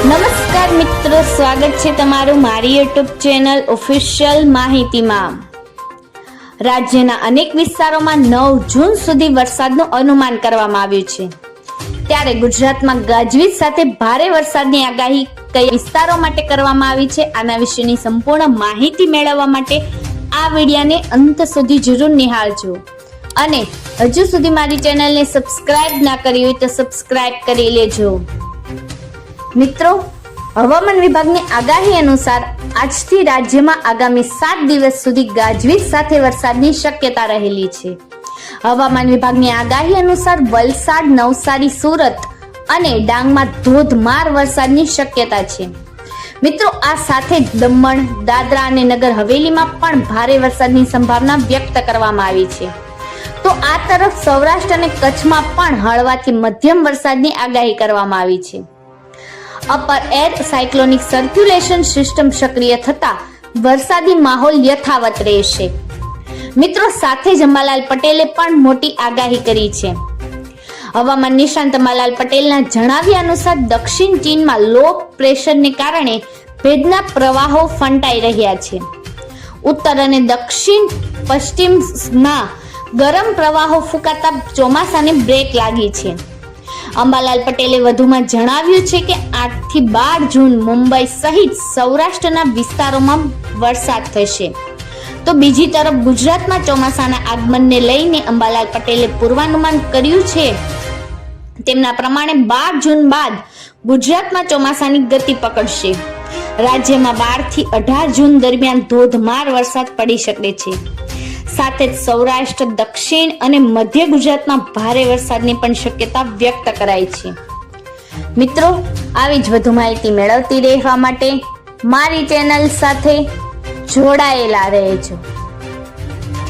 નમસ્કાર મિત્રો, સ્વાગત છે તમારું મારી યુટ્યુબ ચેનલ ઓફિશિયલ માહિતીમાં। રાજ્યના અનેક વિસ્તારોમાં 9 જૂન સુધી વરસાદનું અનુમાન કરવામાં આવ્યું છે, ત્યારે ગુજરાતમાં ગાજવીજ સાથે ભારે વરસાદની આગાહી કયા વિસ્તારો માટે કરવામાં આવી છે, આના વિશેની સંપૂર્ણ માહિતી મેળવવા માટે આ વિડીયોને અંત સુધી જરૂર નિહાળજો અને હજુ સુધી મારી ચેનલને સબસ્ક્રાઇબ ના કરી હોય તો સબસ્ક્રાઇબ કરી લેજો। મિત્રો, હવામાન વિભાગની આગાહી અનુસાર આજથી રાજ્યમાં આગામી 7 દિવસ સુધી ગાજવીજ સાથે વરસાદની શક્યતા રહેલી છે। હવામાન વિભાગની આગાહી અનુસાર વલસાડ, નવસારી, સુરત અને ડાંગમાં ધોધમાર વરસાદની શક્યતા છે। મિત્રો, આ સાથે જ દમણ, દાદરા અને નગર હવેલીમાં પણ ભારે વરસાદની સંભાવના વ્યક્ત કરવામાં આવી છે। તો આ તરફ સૌરાષ્ટ્ર અને કચ્છમાં પણ હળવાથી મધ્યમ વરસાદની આગાહી કરવામાં આવી છે। Upper air cyclonic circulation system સક્રિય થતા વરસાદી માહોલ યથાવત રહેશે। મિત્રો, સાથે જ અંબાલાલ પટેલે પણ મોટી આગાહી કરી છે। હવામાન નિષ્ણાંત અંબાલાલ પટેલના જણાવ્યા અનુસાર દક્ષિણ ચીનમાં લો પ્રેશરને કારણે ભેજના પ્રવાહો ફંટાઈ રહ્યા છે। ઉત્તર અને દક્ષિણ પશ્ચિમમાં ગરમ પ્રવાહો ફૂંકાતા ચોમાસાને બ્રેક લાગી છે। અંબાલાલ પટેલે વધુમાં જણાવ્યું છે કે 8 થી 12 જૂન મુંબઈ સહિત સૌરાષ્ટ્રના વિસ્તારોમાં વરસાદ થશે। તો બીજી તરફ ગુજરાતમાં ચોમાસાના આગમનને લઈને અંબાલાલ પટેલે પૂર્વાનુમાન કર્યું છે। તેમના પ્રમાણે 12 જૂન બાદ ગુજરાતમાં ચોમાસાની ગતિ પકડશે। રાજ્યમાં 12 થી 18 જૂન દરમિયાન ધોધમાર વરસાદ પડી શકે છે। સાથે જ સૌરાષ્ટ્ર, દક્ષિણ અને મધ્ય ગુજરાતમાં ભારે વરસાદની પણ શક્યતા વ્યક્ત કરાઈ છે। મિત્રો, આવી જ વધુ માહિતી મેળવતી રહેવા માટે મારી ચેનલ સાથે જોડાયેલા રહેજો।